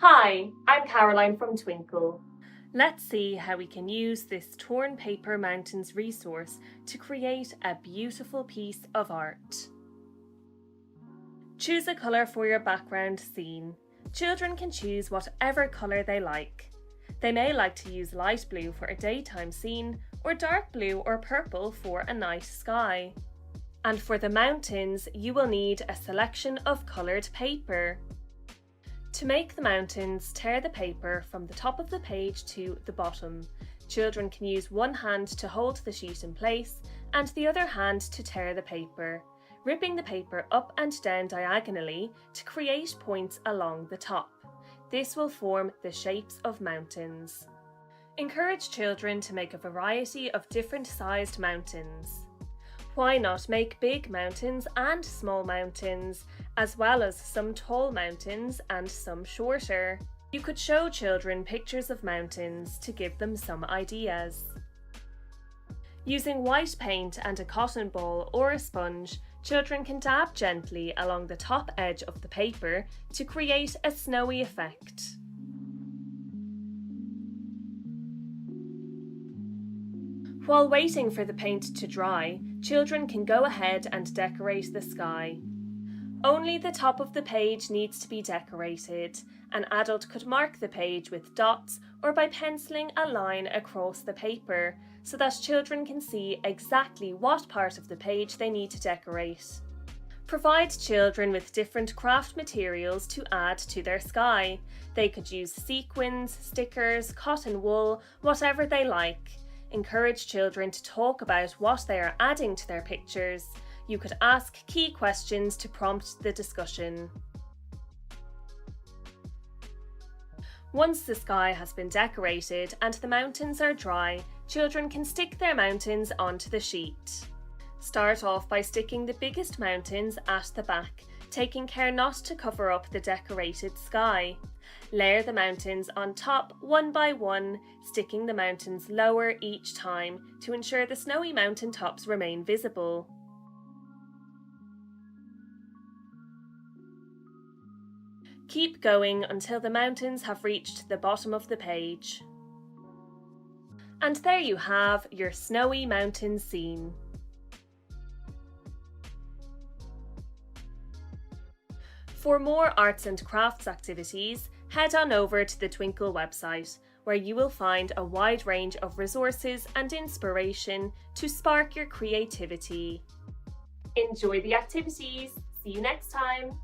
Hi, I'm Caroline from Twinkl. Let's see how we can use this torn paper mountains resource to create a beautiful piece of art. Choose a colour for your background scene. Children can choose whatever colour they like. They may like to use light blue for a daytime scene or dark blue or purple for a night sky. And for the mountains, you will need a selection of coloured paper. To make the mountains, tear the paper from the top of the page to the bottom. Children can use one hand to hold the sheet in place and the other hand to tear the paper, ripping the paper up and down diagonally to create points along the top. This will form the shapes of mountains. Encourage children to make a variety of different sized mountains. Why not make big mountains and small mountains, as well as some tall mountains and some shorter? You could show children pictures of mountains to give them some ideas. Using white paint and a cotton ball or a sponge, children can dab gently along the top edge of the paper to create a snowy effect. While waiting for the paint to dry, children can go ahead and decorate the sky. Only the top of the page needs to be decorated. An adult could mark the page with dots or by penciling a line across the paper so that children can see exactly what part of the page they need to decorate. Provide children with different craft materials to add to their sky. They could use sequins, stickers, cotton wool, whatever they like. Encourage children to talk about what they are adding to their pictures. You could ask key questions to prompt the discussion. Once the sky has been decorated and the mountains are dry, children can stick their mountains onto the sheet. Start off by sticking the biggest mountains at the back, taking care not to cover up the decorated sky. Layer the mountains on top one by one, sticking the mountains lower each time to ensure the snowy mountain tops remain visible. Keep going until the mountains have reached the bottom of the page. And there you have your snowy mountain scene. For more arts and crafts activities, head on over to the Twinkl website, where you will find a wide range of resources and inspiration to spark your creativity. Enjoy the activities. See you next time.